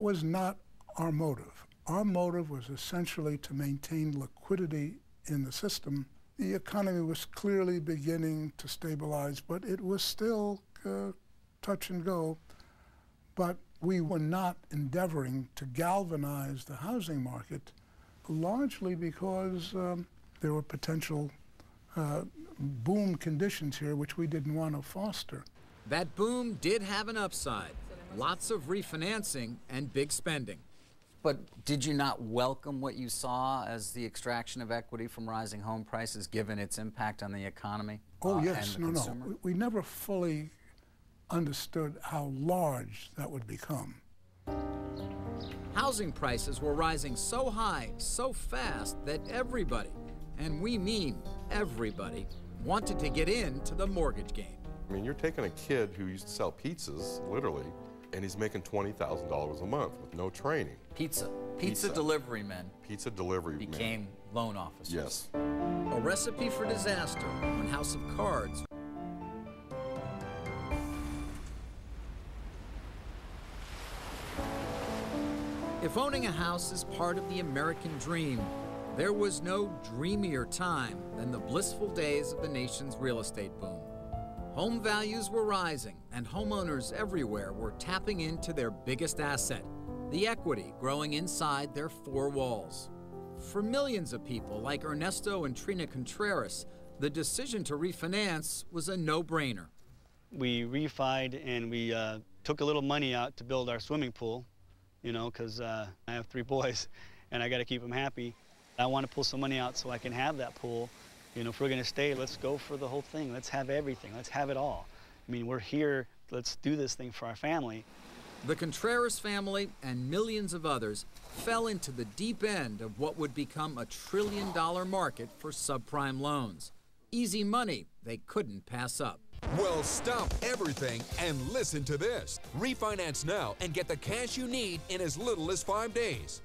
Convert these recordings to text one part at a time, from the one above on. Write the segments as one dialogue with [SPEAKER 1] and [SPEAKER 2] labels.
[SPEAKER 1] Was not our motive. Our motive was essentially to maintain liquidity in the system. The economy was clearly beginning to stabilize, but it was still touch and go. But we were not endeavoring to galvanize the housing market, largely because there were potential boom conditions here which we didn't want to foster.
[SPEAKER 2] That boom did have an upside. Lots of refinancing and big spending.
[SPEAKER 3] But did you not welcome what you saw as the extraction of equity from rising home prices, given its impact on the economy?
[SPEAKER 1] Oh, yes.
[SPEAKER 3] And the consumer?
[SPEAKER 1] No. We never fully understood how large that would become.
[SPEAKER 2] Housing prices were rising so high, so fast, that everybody, and we mean everybody, wanted to get into the mortgage game.
[SPEAKER 4] I mean, you're taking a kid who used to sell pizzas, literally, and he's making $20,000 a month with no training.
[SPEAKER 3] Pizza delivery men.
[SPEAKER 4] Pizza delivery men.
[SPEAKER 3] Became loan officers.
[SPEAKER 4] Yes.
[SPEAKER 2] A recipe for disaster on House of Cards. If owning a house is part of the American dream, there was no dreamier time than the blissful days of the nation's real estate boom. Home values were rising, and homeowners everywhere were tapping into their biggest asset, the equity growing inside their four walls. For millions of people like Ernesto and Trina Contreras, the decision to refinance was a no-brainer.
[SPEAKER 5] We refied and we took a little money out to build our swimming pool, you know, because I have 3 boys and I got to keep them happy. I want to pull some money out so I can have that pool. You know, if we're going to stay, let's go for the whole thing. Let's have everything. Let's have it all. I mean, we're here. Let's do this thing for our family.
[SPEAKER 2] The Contreras family and millions of others fell into the deep end of what would become a $1 trillion market for subprime loans. Easy money they couldn't pass up.
[SPEAKER 6] Well, stop everything and listen to this. Refinance now and get the cash you need in as little as 5 days.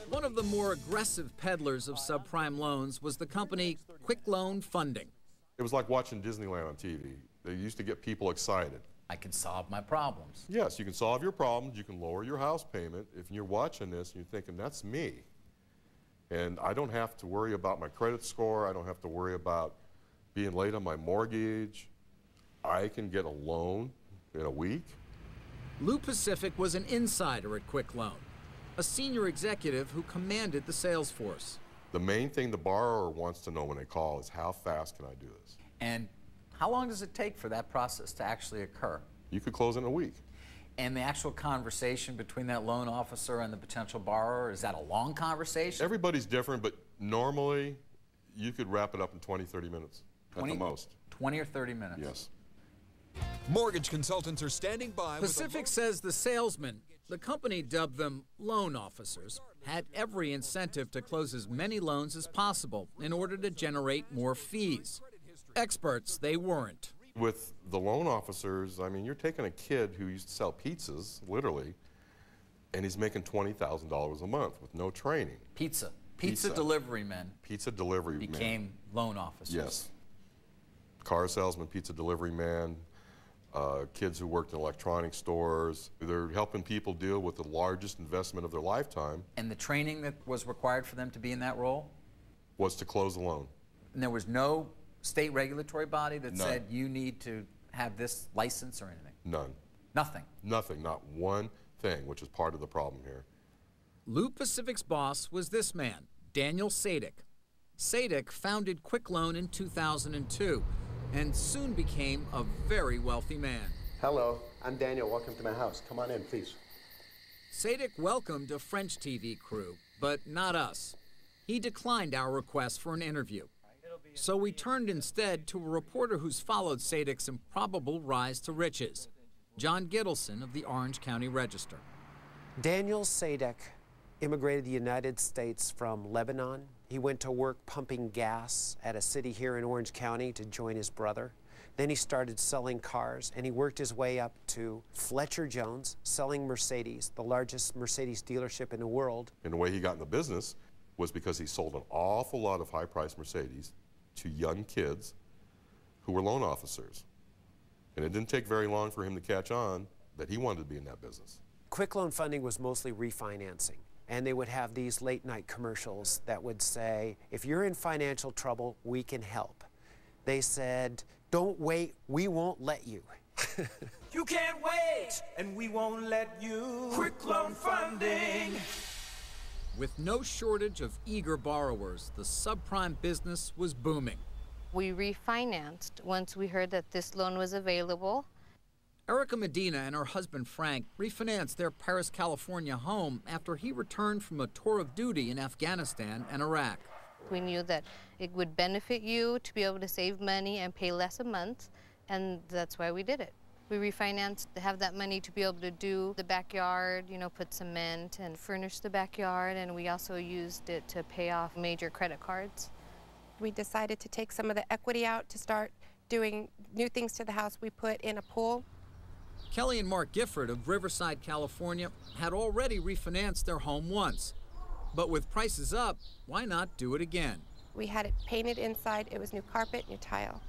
[SPEAKER 2] One of the more aggressive peddlers of subprime loans was the company Quick Loan Funding.
[SPEAKER 4] It was like watching Disneyland on TV. They used to get people excited.
[SPEAKER 3] I can solve my problems.
[SPEAKER 4] Yes, you can solve your problems. You can lower your house payment. If you're watching this and you're thinking, that's me. And I don't have to worry about my credit score. I don't have to worry about being late on my mortgage. I can get a loan in a week.
[SPEAKER 2] Lou Pacific was an insider at Quick Loan, a senior executive who commanded the sales force.
[SPEAKER 4] The main thing the borrower wants to know when they call is, how fast can I do this?
[SPEAKER 3] And how long does it take for that process to actually occur?
[SPEAKER 4] You could close in a week.
[SPEAKER 3] And the actual conversation between that loan officer and the potential borrower, is that a long conversation?
[SPEAKER 4] Everybody's different, but normally you could wrap it up in 20, 30 minutes at the most.
[SPEAKER 3] 20 or 30 minutes?
[SPEAKER 4] Yes.
[SPEAKER 6] Mortgage consultants are standing by.
[SPEAKER 2] Pacific says the salesmen, the company dubbed them loan officers, had every incentive to close as many loans as possible in order to generate more fees. Experts, they weren't.
[SPEAKER 4] With the loan officers, I mean, you're taking a kid who used to sell pizzas, literally, and he's making $20,000 a month with no training.
[SPEAKER 3] Pizza delivery men.
[SPEAKER 4] Pizza delivery men.
[SPEAKER 3] Became loan officers.
[SPEAKER 4] Yes. Car salesman, pizza delivery man, kids who worked in electronic stores. They're helping people deal with the largest investment of their lifetime.
[SPEAKER 3] And the training that was required for them to be in that role?
[SPEAKER 4] Was to close the loan.
[SPEAKER 3] And there was no state regulatory body that
[SPEAKER 4] None.
[SPEAKER 3] said you need to have this license or anything?
[SPEAKER 4] None.
[SPEAKER 3] Nothing?
[SPEAKER 4] Nothing, not one thing, which is part of the problem here.
[SPEAKER 2] Lou Pacific's boss was this man, Daniel Sadek. Sadek founded Quick Loan in 2002 and soon became a very wealthy man.
[SPEAKER 7] Hello, I'm Daniel. Welcome to my house. Come on in, please.
[SPEAKER 2] Sadek welcomed a French TV crew, but not us. He declined our request for an interview. So we turned instead to a reporter who's followed Sadek's improbable rise to riches, John Gittleson of the Orange County Register.
[SPEAKER 8] Daniel Sadek immigrated to the United States from Lebanon. He went to work pumping gas at a city here in Orange County to join his brother. Then he started selling cars, and he worked his way up to Fletcher Jones, selling Mercedes, the largest Mercedes dealership in the world.
[SPEAKER 4] And the way he got in the business was because he sold an awful lot of high-priced Mercedes to young kids who were loan officers. And it didn't take very long for him to catch on that he wanted to be in that business.
[SPEAKER 8] quick loan funding was mostly refinancing. And they would have these late night commercials that would say, if you're in financial trouble, we can help. They said, don't wait, we won't let you.
[SPEAKER 9] You can't wait, and we won't let you. Quick loan funding.
[SPEAKER 2] With no shortage of eager borrowers, the subprime business was booming.
[SPEAKER 10] We refinanced once we heard that this loan was available.
[SPEAKER 2] Erica Medina and her husband Frank refinanced their Paris, California home after he returned from a tour of duty in Afghanistan and Iraq.
[SPEAKER 10] We knew that it would benefit you to be able to save money and pay less a month, and that's why we did it. We refinanced to have that money to be able to do the backyard, you know, put cement and furnish the backyard, and we also used it to pay off major credit cards.
[SPEAKER 11] We decided to take some of the equity out to start doing new things to the house. We put in a pool.
[SPEAKER 2] Kelly and Mark Gifford of Riverside, California, had already refinanced their home once. But with prices up, why not do it again?
[SPEAKER 11] We had it painted inside. It was new carpet, new tile,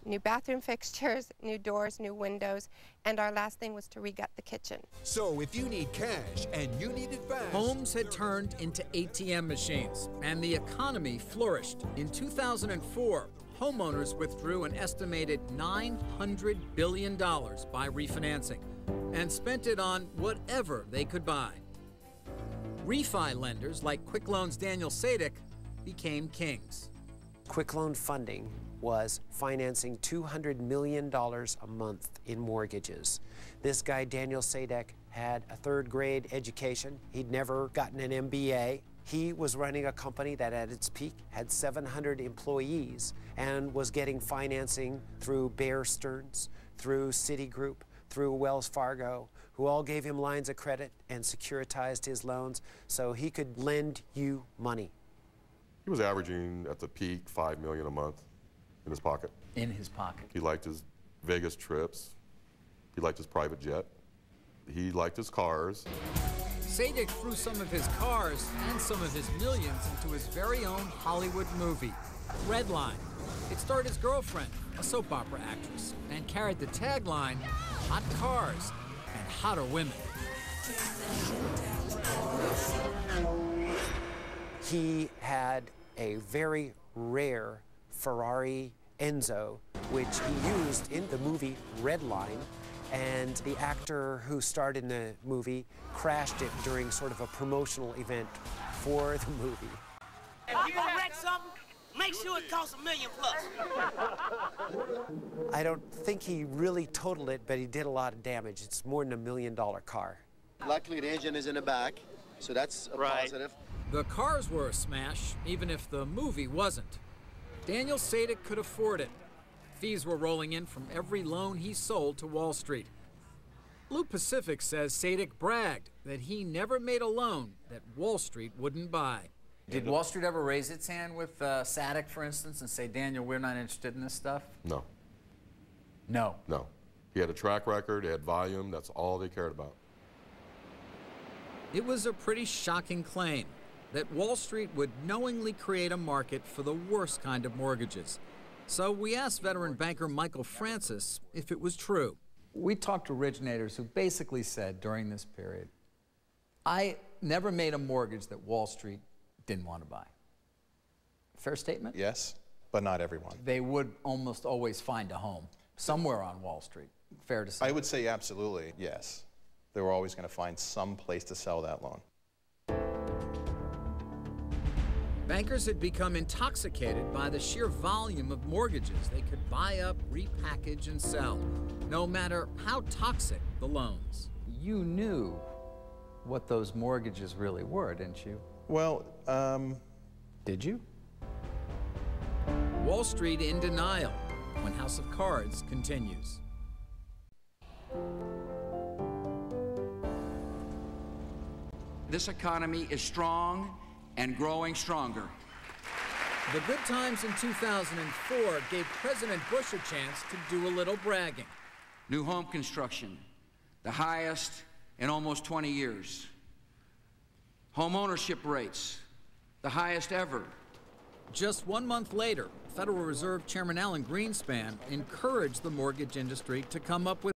[SPEAKER 11] new bathroom fixtures, new doors, new windows, and our last thing was to re-gut the kitchen.
[SPEAKER 6] So if you need cash and you need it fast,
[SPEAKER 2] homes had turned into ATM machines, and the economy flourished. In 2004, homeowners withdrew an estimated $900 billion by refinancing and spent it on whatever they could buy. Refi lenders like Quick Loan's Daniel Sadek became kings.
[SPEAKER 8] Quick loan funding was financing $200 million a month in mortgages. This guy, Daniel Sadek, had a third-grade education. He'd never gotten an MBA. He was running a company that at its peak had 700 employees and was getting financing through Bear Stearns, through Citigroup, through Wells Fargo, who all gave him lines of credit and securitized his loans so he could lend you money.
[SPEAKER 4] He was averaging at the peak $5 million a month in his pocket.
[SPEAKER 3] In his pocket.
[SPEAKER 4] He liked his Vegas trips. He liked his private jet. He liked his cars.
[SPEAKER 2] Sadek threw some of his cars and some of his millions into his very own Hollywood movie, Redline. It starred his girlfriend, a soap opera actress, and carried the tagline, hot cars and hotter women.
[SPEAKER 8] He had a very rare Ferrari Enzo, which he used in the movie Redline, and the actor who starred in the movie crashed it during sort of a promotional event for the movie.
[SPEAKER 9] If you gonna wreck something, make sure it costs $1 million plus.
[SPEAKER 8] I don't think he really totaled it, but he did a lot of damage. It's more than $1 million car.
[SPEAKER 7] Luckily, the engine is in the back, so that's a positive.
[SPEAKER 2] The cars were a smash, even if the movie wasn't. Daniel Sadek could afford it. Fees were rolling in from every loan he sold to Wall Street. Blue Pacific says Sadek bragged that he never made a loan that Wall Street wouldn't buy.
[SPEAKER 3] Did Wall Street ever raise its hand with Sadek, for instance, and say, Daniel, we're not interested in this stuff?
[SPEAKER 4] No.
[SPEAKER 3] No.
[SPEAKER 4] No. He had a track record, he had volume, that's all they cared about.
[SPEAKER 2] It was a pretty shocking claim that Wall Street would knowingly create a market for the worst kind of mortgages. So we asked veteran banker Michael Francis if it was true.
[SPEAKER 3] We talked to originators who basically said during this period, I never made a mortgage that Wall Street didn't want to buy. Fair statement?
[SPEAKER 12] Yes, but not everyone.
[SPEAKER 3] They would almost always find a home somewhere on Wall Street. Fair to say?
[SPEAKER 12] I would say absolutely, yes. They were always going to find some place to sell that loan.
[SPEAKER 2] Bankers had become intoxicated by the sheer volume of mortgages they could buy up, repackage, and sell, no matter how toxic the loans.
[SPEAKER 3] You knew what those mortgages really were, didn't you?
[SPEAKER 12] Well,
[SPEAKER 3] did you?
[SPEAKER 2] Wall Street in denial when House of Cards continues.
[SPEAKER 13] This economy is strong and growing stronger.
[SPEAKER 2] The good times in 2004 gave President Bush a chance to do a little bragging.
[SPEAKER 13] New home construction, the highest in almost 20 years. Home ownership rates, the highest ever.
[SPEAKER 2] Just 1 month later, Federal Reserve Chairman Alan Greenspan encouraged the mortgage industry to come up with